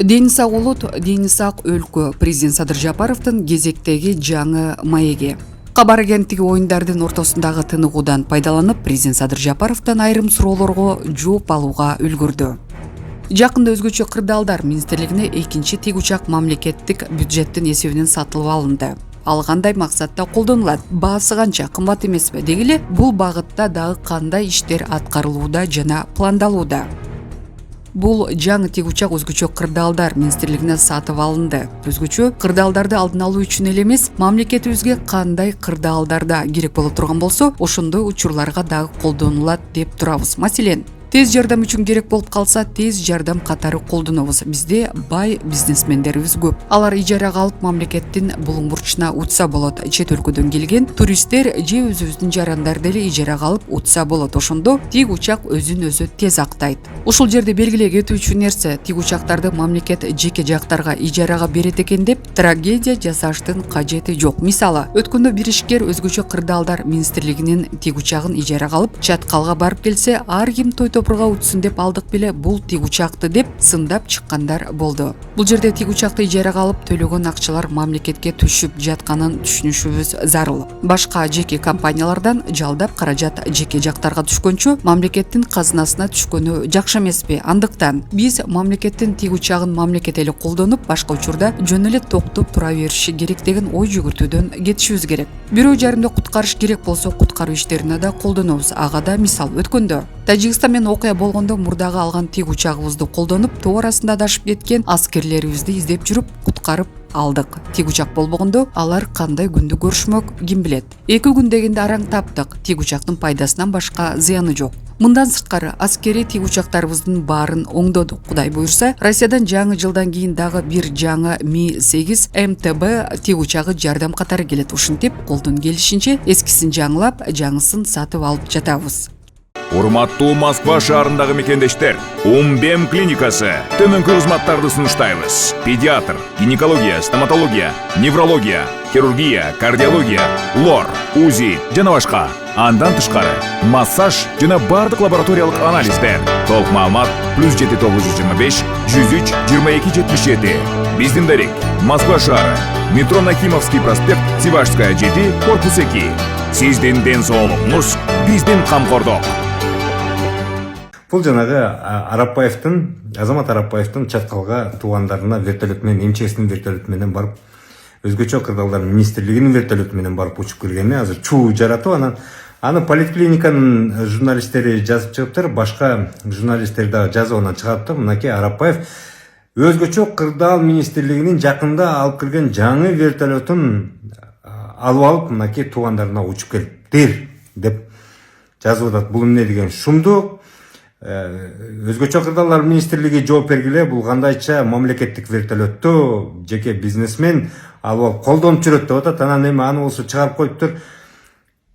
Дени сак улут, дени сак өлкө. Президент Садыр Жапаровдун кезектеги жаңы маеги. Кабар агенттиги оюндардын ортосундагы тыныгуудан пайдаланып, президент Садыр Жапаровдон айрым суроолорго жооп алууга үлгүрдү. Жакында өзгөчө кырдаалдар министрлигине экинчи тик учак мамлекеттик бюджеттин эсебинен сатылып алынды. Ал кандай максатта колдонулат? Баасы канча, кымбат эмеспи? Дегиле, бул багытта дагы кандай иштер аткарылууда жана пландалууда? Бул жаңы тик учак өзгөчө кырдаалдар министрлигине сатып алынды. Өзгөчө кырдаалдарды алдын алуу үчүн эле эмес, мамлекетибизге кандай кырдаалдарда керек боло турган болсо, ошондой учурларга дагы колдонулат деп турабыз. Маселен, тез жардам үчүн керек болуп калса, тез жардам катары колдонобуз. Бизде бай бизнесмендерибиз көп. Алар ижарага алып мамлекеттин булуң бурчуна утса болот. Чет өлкөдөн келген туристтер же өзүбүздүн жарандар деле ижарага алып утса болот. Ошондо тик учак өзүн өзү тез актайт. Ушул жерде белгилей кетүүчү нерсе, тик учактарды мамлекет жеке жактарга ижарага берет экен деп трагедия жасаштын кажети жок. Мисалы, өткөндө бир ишкер өзгөчө кырдаалдар министрлигинин тик учагын ижарага алып Чаткалга барып келсе, ар ким той топурга утсун деп алдык беле, бул тик учакты деп сындап чыккандар болду. Бул жерде тик учакты ижарага алып төлөгөн акчалар мамлекетке түшүп жатканын түшүнүшүбүз зарыл. Башка жеке компаниялардан жалдап каражат жеке жактарга түшкөнчө мамлекеттин казынасына түшкөнү жакшы эмеспи? Андыктан биз мамлекеттин тик учагын мамлекет эле колдонуп, башка учурда жөн эле токтоп тура бериши керек деген ой жүгүртүүдөн кетишибиз керек. Бирөө жарымды куткарыш керек болсо, куткаруу иштерине да колдонобуз. Ага да мисал, өткөндө Тажикстан менен окуя болгондо мурдагы алган тик учагыбызды колдонуп, тоо арасында адашып кеткен аскерлерибизди издеп жүрүп куткарып алдык. Тик учак болбогондо алар кандай күндү көрүшмөк, ким билет. 2 күн дегенде араң таптык. Тик учактын пайдасынан башка зыяны жок. Мындан сырткары аскери тик учактарыбыздын баарын оңдодук. Кудай буйрса, Россиядан жаңы жылдан кийин дагы бир жаңы Ми-8 МТБ тик учагы жардам катары келет. Ушинтип, колдон келишинче эскисин жаңылап, жаңысын сатып алып жатабыз. Урматтуу Москва шаарындагы мекендештер, Умбем клиникасы төмөнкү кызматтарды сунуштайбыз. Педиатр, гинекология, стоматология, неврология, хирургия, кардиология, лор, УЗИ жана башка. Андан тышкары массаж жана бардык лабораториялык анализдер. Толук маалымат +7 925 103 22 77. Биздин дарек Москва шаары, метро Нахимовский проспект, Сивашская 7, корпус 2. Сиздин ден соолугуңуз биздин камкордук. Бул жанагы Азамат Арапбаевдин Чаткалга туугандарына вертолет менен, эмчегисинин вертолет менен барып, өзгөчө кырдаалдар министрлигинин вертолет менен барып учуп келгени азыр чуу жаратып, аны поликлиниканын журналисттери жазып чыгыптыр, башка журналисттер дагы жазып чыгарыптыр. Мынакей Арапбаев өзгөчө кырдаал министрлигинин жакында алып кирген жаңы вертолетун алып, мынакей туугандарына учуп келиптир деп жазып атат. Бул эмне деген шумдук? Өзгөчө кырдаалдар министрлиги жооп бергиле, бул кандайча мамлекеттик вертолетту жеке бизнесмен алып колдонуп жүрөт деп атат. Анан эми аны болсо чыгарып коюптур.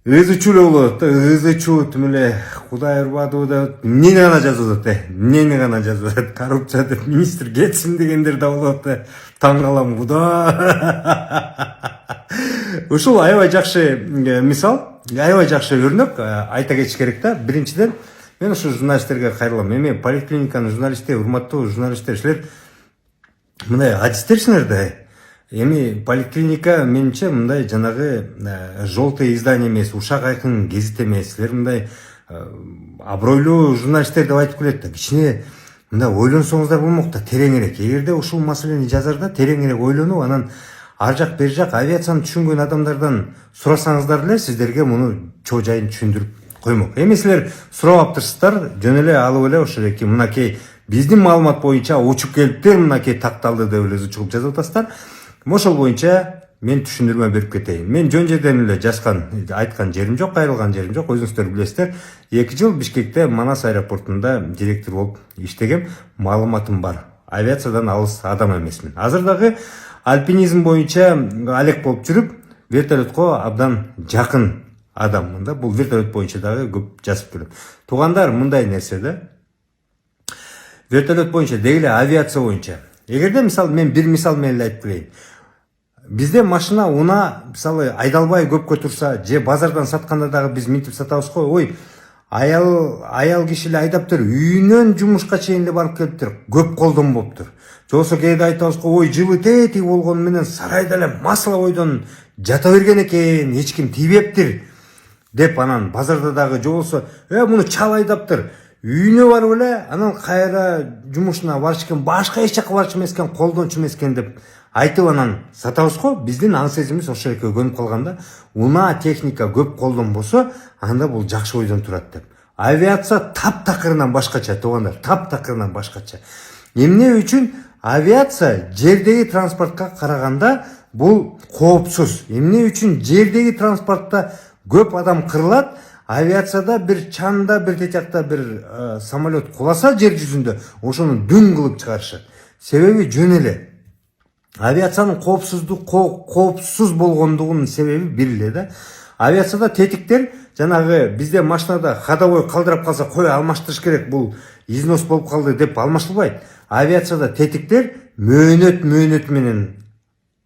Ызычуу эле болот, ызычуу тим эле Кудай урбадыбы деп эмнени гана жазып атат, эмнени гана жазып атат. Коррупция деп министр кетсин дегендер да болот. Таң калам, Кудай. Ушул аябай жакшы мисал, аябай жакшы өрнөк. Айта кетиш керек да. Биринчиден, мен ушу журналисттерге кайрылам. Эми поликлиниканын журналисттери, урматтуу журналисттер, силер мындай адистерсиңер да. Эми поликлиника менимче мындай жанагы желтый издание эмес, ушак айкын гезит эмес. Силер мындай абройлуу журналисттер деп айтып келет да. Кичине мындай ойлонсоңуздар болмок да, тереңирээк. Эгерде ушул маселени жазарда тереңирээк ойлонуп, анан ар жак бер жак авиацияны түшүнгөн адамдардан сурасаңыздар эле сиздерге муну чоо жайын түшүндүрүп коймок. Эми силер сурап аптырсыздар, жөн эле алып эле ошол эки мынакей биздин маалымат боюнча учуп келиптир, мынакей такталды деп эле чыгып жазып атасыздар. Ошол боюнча мен түшүндүрмө берип кетейин. Мен жөн жерден эле айткан жерим жок, кайрылган жерим жок. Өзүңүздөр билесиздер. 2 жыл Бишкекте Манас аэропортунда директор болуп иштегем. Маалыматым бар. Авиациядан алыс адам эмесмин. Азыр дагы альпинизм боюнча алек болуп жүрүп, вертолетко абдан жакын адам. Бул вертолет боюнча дагы көп жазып келем. Туугандар, мындай нерсе да. Вертолет боюнча дегеле авиация боюнча. Эгерде мисалы мен бир мисал менен эле айтып берейин. Бизде машина мисалы айдалбай көпкө турса, же базардан сатканда дагы биз минтип сатабыз го. Ой, аял киши эле айдаптыр, үйүнөн жумушка чейин эле барып келиптир, көп колдон болуптур. Же болбосо кээде айтабыз го, ой жылы тетиги болгону менен сарайда эле масала бойдон жата берген экен, эч ким тийбептир деп, анан базарда дагы же болбосо муну чал айдаптыр, үйүнө барып эле анан кайра жумушуна барыш экен, башка эч жака барчу эмес экен, колдончу эмес экен деп айтып анан сатабыз го. Биздин аң сезимибиз ошол экөө көнүп калганда, унаа техника көп колдон болсо, анда бул жакшы бойдон турат деп. Авиация таптакырынан башкача туугандар, таптакырынан башкача. Эмне үчүн? Авиация жердеги транспортко караганда бул коопсуз. Эмне үчүн? Жердеги транспортто көп адам кырылат, авиацияда бир чанда бир течакта бир самолет куласа жер жүзүндө, ошону дүң кылып чыгарышат. Себеби жөн эле. Авиациянын коопсуз болгондугунун себеби бир эле да. Авиацияда тетиктер жанагы бизде машинада ходовой калдырап калса кое алмаштырыш керек, бул износ болуп калды деп алмашылбайт. Авиацияда тетиктер мөөнөт менен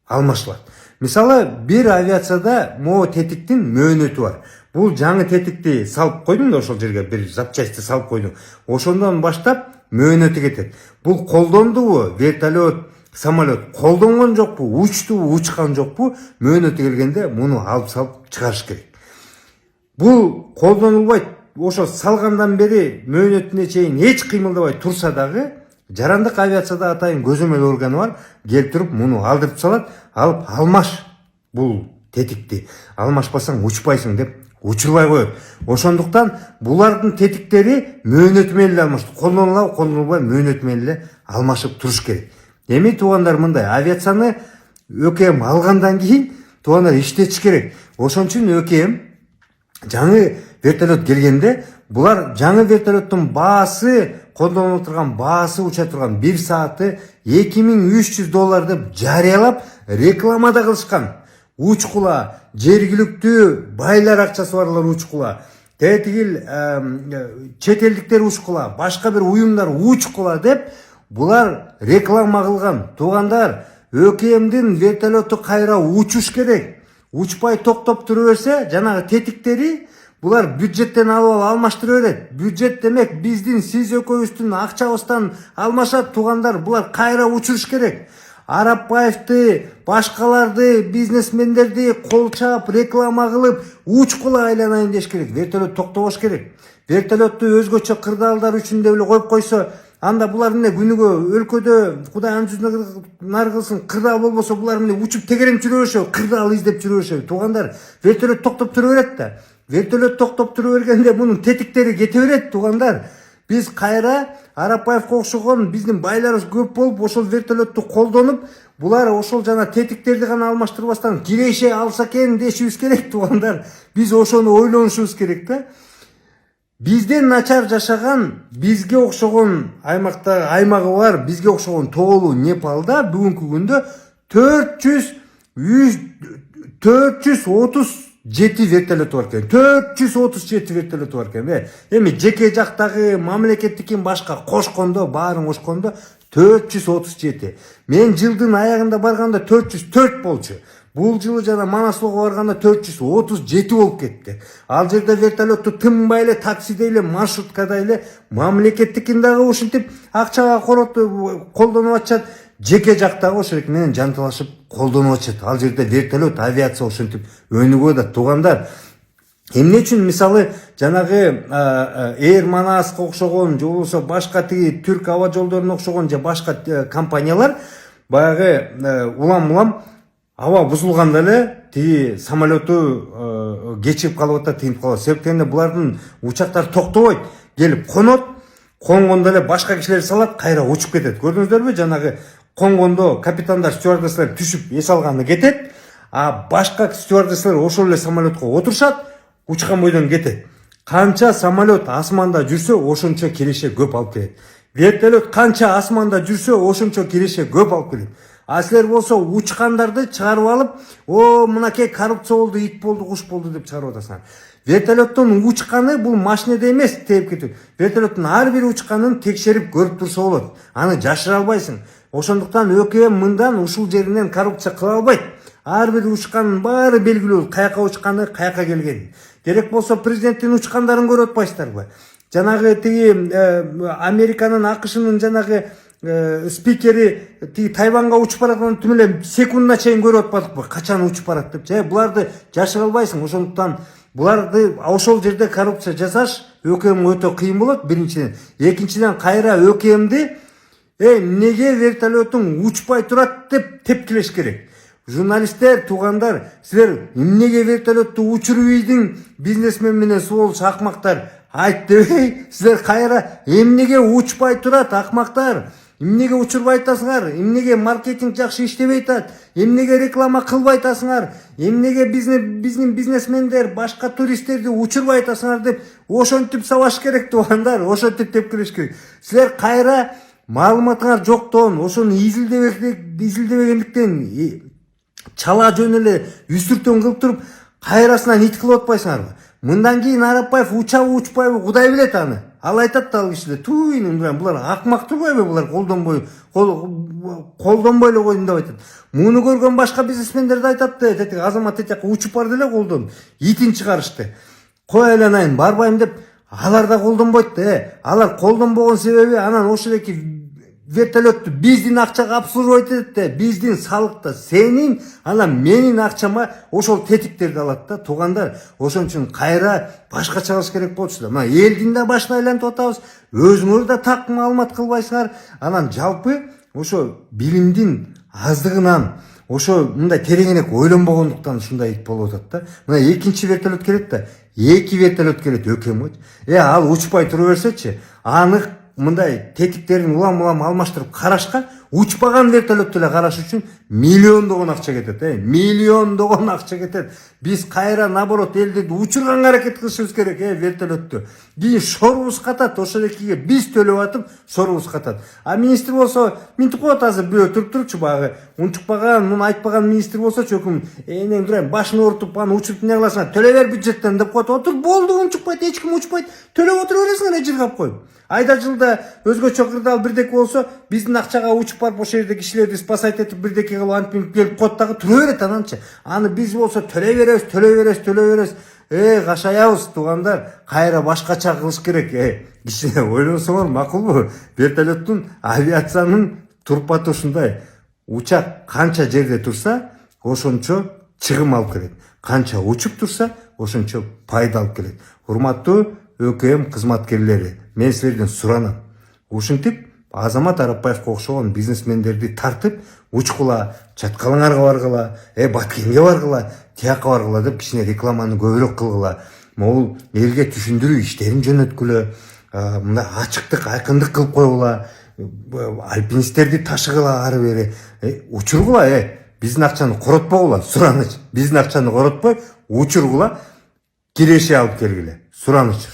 алмашылат. Мисалы, бир авиацияда могу тетиктин мөөнөтү бар. Бул жаңы тетикти салып койдуң да, ошол жерге бир запчасти салып койдуң. Ошондон баштап мөөнөтү кетет. Бул колдондубу? Вертолет, самолет колдонгон жокпу, учтубу, учкан жокпу? Мөөнөтү келгенде муну алып салып чыгарыш керек. Бул колдонулбайт. Ошо салгандан бери мөөнөтүнө чейин эч кыймылдабай турса дагы, жарандык авиацияда атайын көзөмөл органы бар, келип туруп муну алдырып салат, алып алмаш бул тетикти. Алмашпасаң учпайсың деп учурбай коет. Ошондуктан булардын тетиктери мөөнөтү менен эле алмашты. Колдонулбай мөөнөтү менен эле алмашып туруш керек. Эми туугандар, мындай авиацияны ÖKM алгандан кийин туугандар иштетиш керек. Ошон үчүн ÖKM жаңы вертолет келгенде, булар жаңы вертолеттун баасы, колдонуп турган баасы, уча турган 1 сааты $2300 деп жарыялап рекламада кылышкан. Учкула, жергиликтүү байлар акчасы барлар учкула, тетигил чет элдиктер учкула, башка бир уюмдар учкула деп булар реклама кылган. Туугандар, ÖKMдин вертолету кайра учуш керек. Учпай токтоп тура берсе, жанагы тетиктери булар бюджеттен алып алмаштыра берет. Бюджет демек биздин, сиз экөөбүздүн акчабыздан алмашат. Туугандар, булар кайра учуруш керек. Арапбаевди, башкаларды, бизнесмендерди колчап, реклама кылып, учкула айланайын деш керек. Вертолет токтобош керек. Вертолетту өзгөчө кырдаалдар үчүн деп эле коюп койсо, анда булар эмне күнүгө өлкөдө Кудай ан жүзүнө нар кылсын, кырдаал болбосо булар эмне учуп тегерем жүрө беришеби, кырдаал издеп жүрө беришеби. Туугандар, вертолет токтоп тура берет да. Вертолет токтоп тура бергенде мунун тетиктери кете берет. Туугандар, биз кайра Арапбаевге окшогон биздин байларыбыз көп болуп, ошол вертолетту колдонуп, булар ошол жана тетиктерди гана алмаштырбастан киреше алса экен дешибиз керек. Туугандар, биз ошону ойлонушубуз керек да. Бизден начар жашаган, бизге окшогон аймагы бар, бизге окшогон тоолуу Непалда бүгүнкү күндө 437 вертолет бар экен. 437 вертолет бар экен. Эми жеке жактагы мамлекеттикин башка кошкондо, баарын кошкондо 437. Мен жылдын аягында барганда 404 болчу. Бул жылы жана Манаслоого барганда 437 болуп кетти. Ал жерде вертолетту тынбай эле, таксиде эле, маршруткада эле мамлекеттикин дагы ушинтип акчага колдонуп атышат. Жеке жактагы ошол менен жанталашып колдонуп атышат. Ал жерде вертолет, авиация ушинтип өнүгүп атат. Туугандар, эмне үчүн мисалы жанагы Air Manasга окшогон, же болбосо башка тиги Түрк аба жолдоруна окшогон же башка компаниялар баягы улам аба бузулганда эле тиги самолету кечирип калып атат, тыйынып калат. Себептен булардын учактары токтобойт, келип конот, конгондо эле башка кишилер салат, кайра учуп кетет. Көрдүңүздөрбү? Жанагы конгондо капитандар, стюардесселер түшүп эс алганы кетет, а башка стюардесселер ошол эле самолетко отурушат, учкан бойдон кетет. Канча самолет асманда жүрсө, ошончо киреше көп алып келет. Вертолет канча асманда жүрсө, ошончо киреше көп алып келет. А силер болсо учкандарды чыгарып алып, мынакей коррупция болду, ит болду, куш болду деп чыгарып атасыңар. Вертолеттон учканы бул машинеде эмес, тээп кетүү. Вертолеттун ар бир учканын текшерип көрүп турса болот. Аны жашыра албайсың. Ошондуктан ÖKM мындан ушул жеринен коррупция кыла албайт. Ар бир учканын баары белгилүү, каяка учканы, каяка келген. керек болсо президенттин учкандарын көрүп атпайсыздарбы? Жанагы тиги Американын, АКШнын жанагы спикери тиги Тайванга учуп бараткан түм эле секундына чейин көрүп атпадыкпы? Качан учуп барат деп. Буларды жашыра албайсың. Ошондуктан буларды ошол жерде коррупция жасаш ÖKM өтө кыйын болот, биринчиден. Экинчиден, кайра ÖKMди эмнеге вертолетуң учпай турат деп тепкилеш керек. Журналисттер, туугандар, силер эмнеге вертолетту учурбайдың бизнесмен менен суолуш акмактар айт дебей, силер кайра эмнеге учпай турат акмактар? Эмнеге учурбай атасыңар? Эмнеге маркетинг жакшы иштебей атат? Эмнеге реклама кылбай атасыңар? Эмнеге биздин бизнесмендер башка туристтерди учурбай атасыңар деп ошентип сабаш керек, туугандар, ошентип тепкилеш керек. Силер кайра маалыматыңар жоктон, ошону изилдебегендиктен чала жөн эле үстүртөн кылып туруп, кайрасынан ит кылып атпайсыңарбы? Мындан кийин Арапбаев учабы учпайбы Кудай билет аны. Ал айтат да ал кишилер, булар акмак турбайбы, булар колдонбой эле койдум деп айтат. Муну көргөн башка бизнесмендер да айтат да, тетиги Азамат этияка учуп барды эле колдон, итин чыгарышты. Кой айланайын, барбайм деп, алар да колдонбойт да. Алар колдонбогон себеби анан ошолеки вертолетту биздин акчага обслуживать этет да, биздин салыкта сенин, анан менин акчама ошол тетиктерди алат да, туугандар. Ошон үчүн кайра башкача кылыш керек болчу. Мына элдин да башын айлантып атабыз, өзүңөр да так маалымат кылбайсыңар. Анан жалпы ошо билимдин аздыгынан, ошо мындай тереңирээк ойлонбогондуктан ушундай болуп атат да. Мына экинчи вертолет келет да, 2 вертолет келет ÖKM. Ал учпай тура берсечи, анык мындай тетиктерин улам алмаштырып карашка, учпаган вертолетту эле караш үчүн миллиондогон акча кетет, миллиондогон акча кетет. Биз кайра наоборот элди учурганга аракет кылышыбыз керек, вертолетту. Кийин шорубуз катат, ошолекиге биз төлөп атып, шорубуз катат. А министр болсо минтип коет, азыр бирөө туруп турчу, багы унчукпаган, муну айтпаган министр болсо чөкүм, энең дурайм, башын оорутуп, аны учуруп эмне кыласың? Төлөп бер бюджеттен деп коет. Отур, болду, унчукпайт, эч ким учпайт, төлөп отура бересиңер, жыргап коюп. Айда жылда өзгөчө кырдаал бирдеке болсо, биздин акчага учуп барып ошол жерде кишилерди спасать этип бирдеке кылып антип келип коет дагы тура берет ананчы. Аны биз болсо төлөй беребиз. Кашаябыз, туугандар, кайра башкача кылыш керек. Кичине ойлонсоңор макулбу? Вертолеттун, авиациянын турпаты ушундай. Учак канча жерде турса, ошончо чыгым алып келет. Канча учуп турса, ошончо пайда алып келет. Урматтуу ÖKM кызматкерлери, мен силерден суранам. Ушинтип Азамат Арапбаевге окшогон бизнесмендерди тартып, учкула, чаткалыңарга баргыла, Баткенге баргыла, тияка баргыла деп кичине рекламаны көбүрөөк кылгыла. Могул элге түшүндүрүү иштерин жөнөткүлө, мындай ачыктык, айкындык кылып койгула, альпинисттерди ташыгыла ары бери, учургула, биздин акчаны коротпогула, сураныч. Биздин акчаны коротпой, учургула, киреше алып келгиле. Сураныч.